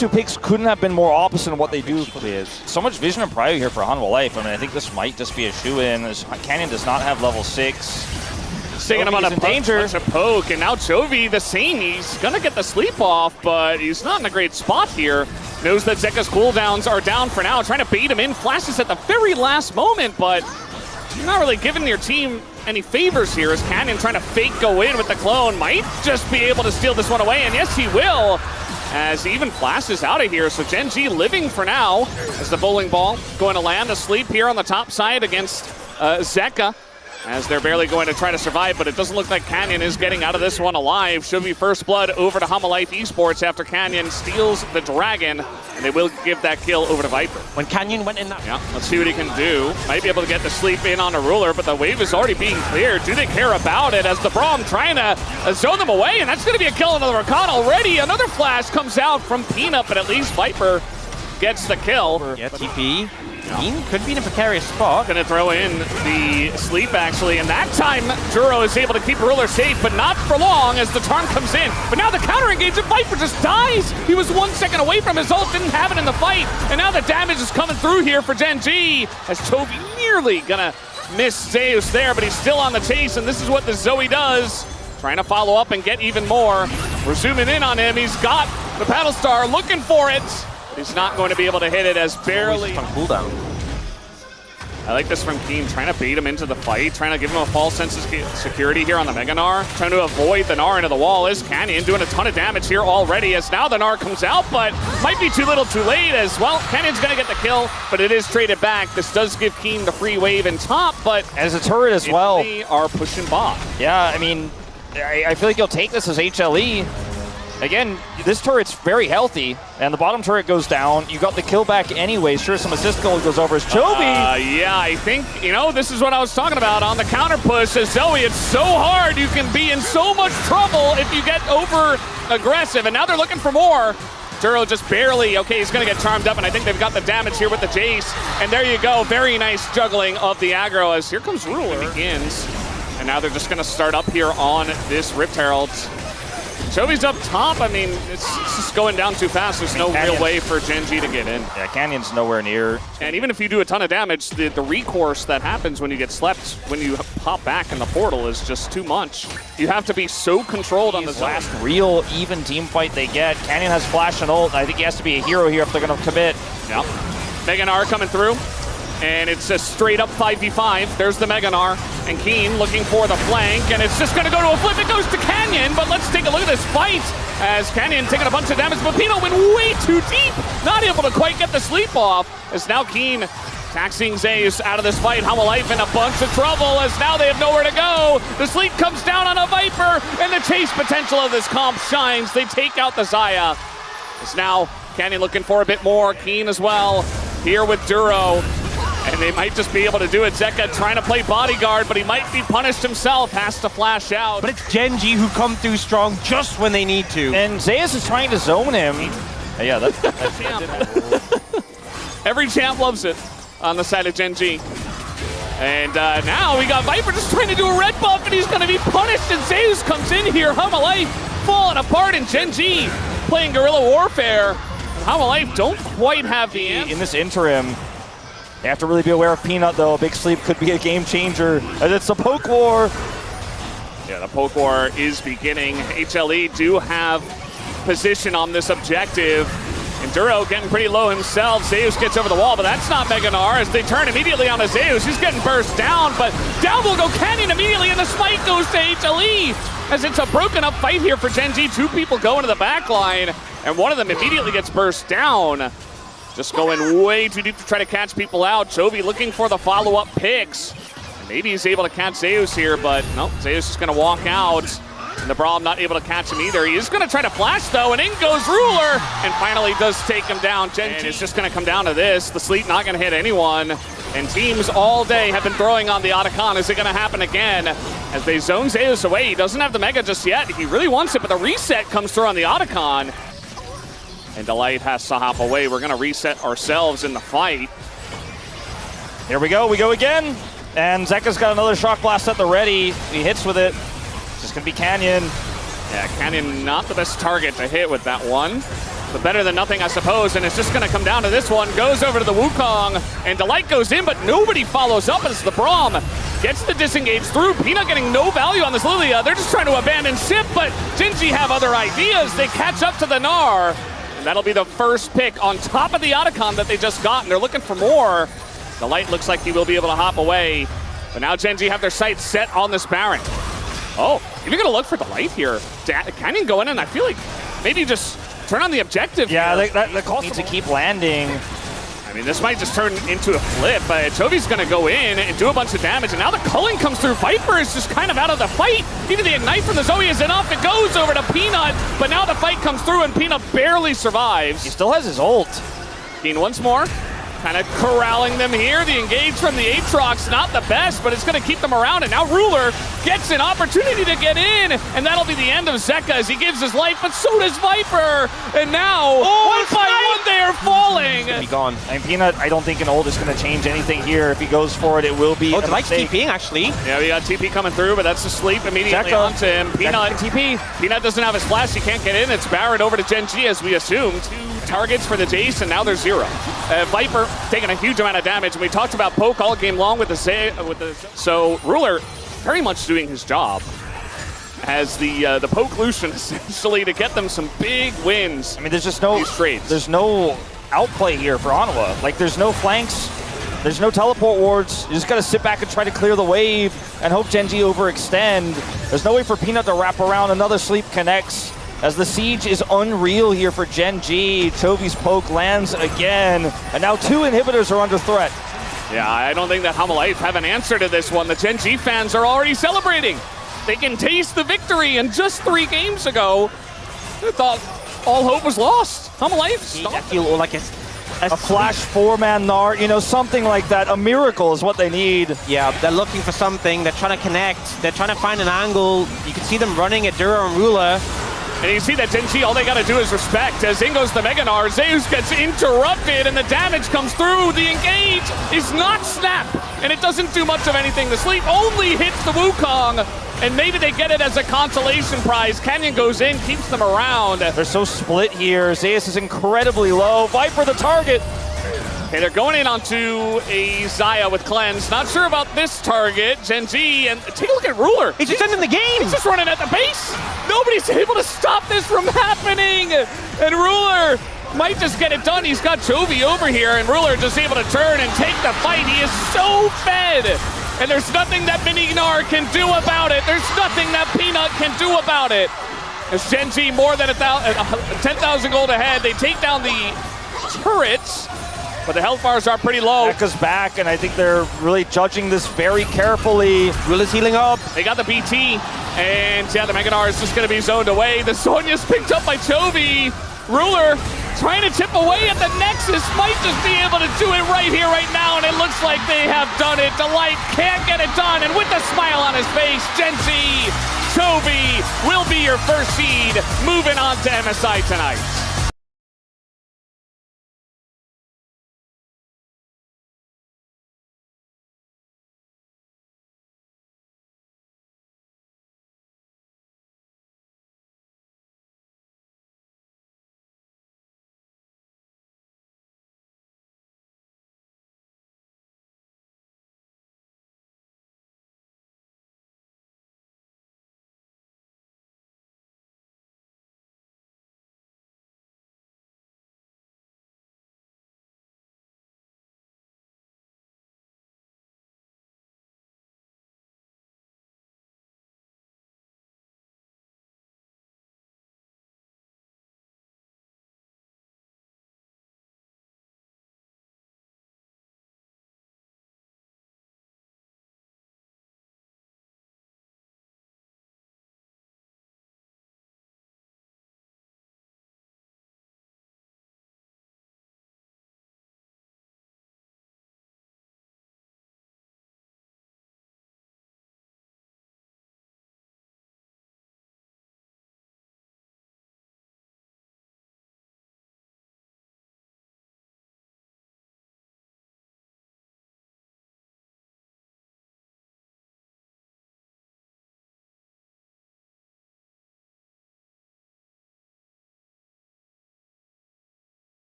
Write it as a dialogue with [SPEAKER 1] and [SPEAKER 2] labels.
[SPEAKER 1] Two picks couldn't have been more opposite of what they do. So much vision and prio here for Hanwha Life. I mean, I think this might just be a shoe-in. Canyon does not have level 6.
[SPEAKER 2] Taking him on a
[SPEAKER 1] danger.
[SPEAKER 2] poke, and now Chovy the same. He's gonna get the sleep off, but he's not in a great spot here. Knows that Zeka's cooldowns are down for now, trying to bait him in. Flashes at the very last moment, but you're not really giving your team any favors here as Canyon trying to fake go in with the clone. Might just be able to steal this one away, and yes, he will, as he even flashes out of here. So Gen G living for now as the bowling ball going to land asleep here on the top side against Zeka, as they're barely going to try to survive, but it doesn't look like Canyon is getting out of this one alive. Should be first blood over to Hanwha Life Esports after Canyon steals the dragon, and they will give that kill over to Viper.
[SPEAKER 3] When Canyon went in that...
[SPEAKER 2] Yeah, let's see what he can do. Might be able to get the sleep in on a ruler, but the wave is already being cleared. Do they care about it as the Braum trying to zone them away, and that's going to be a kill on the Rakan already. Another flash comes out from Peanut, but at least Viper gets the kill.
[SPEAKER 3] Yeah, TP. Keen could be in a precarious spot.
[SPEAKER 2] Gonna throw in the sleep actually, and that time Juro is able to keep Ruler safe, but not for long as the Tarn comes in. But now the counter engage and Viper just dies. He was 1 second away from his ult, didn't have it in the fight, and now the damage is coming through here for Gen G as Chovy nearly gonna miss Zeus there, but he's still on the chase, and this is what the Zoe does. Trying to follow up and get even more. We're zooming in on him. He's got the Battlestar looking for it. He's not going to be able to hit it as barely.
[SPEAKER 3] On cooldown.
[SPEAKER 2] I like this from Keen, trying to bait him into the fight, trying to give him a false sense of security here on the Mega Gnar, trying to avoid the Gnar into the wall. Is Canyon doing a ton of damage here already as now the Gnar comes out, but might be too little too late as, well, Canyon's going to get the kill, but it is traded back. This does give Keen the free wave in top, but
[SPEAKER 1] as a turret as well.
[SPEAKER 2] They are pushing bot.
[SPEAKER 1] Yeah, I mean, I feel like you'll take this as HLE. Again, this turret's very healthy, and the bottom turret goes down. You got the kill back anyway. Sure, some assist goal goes over as Chovy.
[SPEAKER 2] Yeah, I think, you know, this is what I was talking about on the counter push as Zoe. It's so hard. You can be in so much trouble if you get over aggressive, and now they're looking for more. Duro just barely, okay, he's going to get charmed up, and I think they've got the damage here with the Jace. And there you go, very nice juggling of the aggro as here comes Ruler. Begins, and now they're just going to start up here on this Rift Herald. Chovy's up top. I mean, it's just going down too fast. There's no real way for Gen G to get in.
[SPEAKER 1] Yeah, Canyon's nowhere near.
[SPEAKER 2] And even if you do a ton of damage, the recourse that happens when you get slept, when you pop back in the portal is just too much. You have to be so controlled on the
[SPEAKER 1] last real even team fight they get. Canyon has flash and ult. I think he has to be a hero here if they're going to commit.
[SPEAKER 2] Yeah. Mega Gnar coming through. And it's a straight up 5v5. There's the Mega Gnar. And Keen looking for the flank. And it's just going to go to a flip. It goes to Canyon. But let's take a look at this fight. As Canyon taking a bunch of damage. But Pino went way too deep. Not able to quite get the sleep off. As now Keen taxing Zeus out of this fight. Hanwha Life in a bunch of trouble. As now they have nowhere to go. The sleep comes down on a Viper. And the chase potential of this comp shines. They take out the Xayah. As now Canyon looking for a bit more. Keen as well. Here with Duro. And they might just be able to do it. Zeka trying to play bodyguard, but he might be punished himself. Has to flash out.
[SPEAKER 3] But it's Gen G who come through strong just when they need to.
[SPEAKER 1] And Zeus is trying to zone him. Yeah, that's
[SPEAKER 2] Every champ loves it on the side of Gen G. And now we got Viper just trying to do a red buff, and he's going to be punished. And Zeus comes in here. Hanwha Life falling apart, and Gen G playing guerrilla warfare. Hanwha Life don't quite have the answer.
[SPEAKER 1] In this interim, they have to really be aware of Peanut, though. A big sleep could be a game changer, as it's a poke war.
[SPEAKER 2] Yeah, the poke war is beginning. HLE do have position on this objective. And Duro getting pretty low himself. Zeus gets over the wall, but that's not Mega Gnar as they turn immediately on Zeus. He's getting burst down, but down will go Canyon immediately, and the spike goes to HLE. As it's a broken up fight here for Gen G. Two people go into the back line, and one of them immediately gets burst down. Just going way too deep to try to catch people out. Chovy looking for the follow-up picks. Maybe he's able to catch Zeus here, but nope, Zeus is going to walk out. And the Braum not able to catch him either. He is going to try to flash, though, and in goes Ruler. And finally does take him down. And it's just going to come down to this. The sleep not going to hit anyone. And teams all day have been throwing on the Otacon. Is it going to happen again? As they zone Zeus away. He doesn't have the Mega just yet. He really wants it, but the reset comes through on the Otacon. And Delight has to hop away. We're going to reset ourselves in the fight.
[SPEAKER 1] Here we go again. And Zeka's got another shock blast at the ready. He hits with it. It's just going to be Canyon.
[SPEAKER 2] Yeah, Canyon not the best target to hit with that one. But better than nothing, I suppose, and it's just going to come down to this one. Goes over to the Wukong, and Delight goes in, but nobody follows up as the Braum gets the disengage through. Peanut getting no value on this Lilia. They're just trying to abandon ship, but Gen G have other ideas. They catch up to the Gnar, and that'll be the first pick on top of the Otacon that they just got, and they're looking for more. Delight looks like he will be able to hop away, but now Gen G have their sights set on this Baron. Oh, you're going to look for Delight here. Canyon go in, and I feel like maybe just turn on the objective.
[SPEAKER 1] Yeah,
[SPEAKER 2] here.
[SPEAKER 1] the call needs to keep landing.
[SPEAKER 2] I mean, this might just turn into a flip. Chovy's going to go in and do a bunch of damage, and now the culling comes through. Viper is just kind of out of the fight. Even the Ignite from the Zoe is enough. It goes over to Peanut, but now the fight comes through, and Peanut barely survives.
[SPEAKER 1] He still has his ult.
[SPEAKER 2] Keen once more. Kind of corralling them here. The engage from the Aatrox, not the best, but it's going to keep them around. And now Ruler gets an opportunity to get in, and that'll be the end of Zeka as he gives his life, but so does Viper. And now, one by one, they are falling.
[SPEAKER 3] Be gone.
[SPEAKER 1] I mean, Peanut, I don't think an ult is going to change anything here. If he goes for it, it will be a
[SPEAKER 3] Delight's
[SPEAKER 1] mistake.
[SPEAKER 3] TPing, actually.
[SPEAKER 2] Yeah, we got TP coming through, but that's a sleep immediately onto him. Peanut,
[SPEAKER 1] TP.
[SPEAKER 2] Peanut doesn't have his flash. He can't get in. It's Baron over to Gen G, as we assume. 2 targets for the Jace, and now there's 0. Viper taking a huge amount of damage, and we talked about Poke all game long with the so Ruler very much doing his job as the Poke Lucian essentially to get them some big wins.
[SPEAKER 1] I mean, there's just
[SPEAKER 2] there's
[SPEAKER 1] no outplay here for Hanwha. Like, there's no flanks, there's no teleport wards. You just got to sit back and try to clear the wave and hope Gen G overextend. There's no way for Peanut to wrap around. Another sleep connects as the siege is unreal here for Gen G. Chovy's poke lands again, and now 2 inhibitors are under threat.
[SPEAKER 2] Yeah, I don't think that Hamalife have an answer to this one. The Gen G fans are already celebrating. They can taste the victory, and just 3 games ago, they thought all hope was lost. Hamalife,
[SPEAKER 3] I feel like a
[SPEAKER 1] flash 4-man Gnar, you know, something like that. A miracle is what they need.
[SPEAKER 3] Yeah, they're looking for something. They're trying to connect. They're trying to find an angle. You can see them running at Duro and Ruler.
[SPEAKER 2] and you see that Gen G, all they gotta do is respect. As in goes the Mega Gnar, Zeus gets interrupted, and the damage comes through. The engage is not snap, and it doesn't do much of anything. The sleep only hits the Wukong, and maybe they get it as a consolation prize. Canyon goes in, keeps them around.
[SPEAKER 1] They're so split here. Zeus is incredibly low. Viper the target.
[SPEAKER 2] Okay, they're going in onto a Xayah with Cleanse. Not sure about this target, Gen G, and take a look at Ruler.
[SPEAKER 3] He's just ending the game.
[SPEAKER 2] He's just running at the base. Nobody's able to stop this from happening. And Ruler might just get it done. He's got Chovy over here, and Ruler just able to turn and take the fight. He is so fed. And there's nothing that Mini Gnar can do about it. There's nothing that Peanut can do about it. As Gen G more than 10,000 gold ahead. They take down the turrets, but the health bars are pretty low.
[SPEAKER 1] Ekka's back, and I think they're really judging this very carefully.
[SPEAKER 3] Ruler's healing up.
[SPEAKER 2] They got the BT, and yeah, the Mega Gnar is just going to be zoned away. The Sonya's picked up by Chovy. Ruler trying to chip away at the Nexus, might just be able to do it right here, right now, and it looks like they have done it. Delight can't get it done, and with a smile on his face, Gen Z, Chovy will be your first seed, moving on to MSI tonight.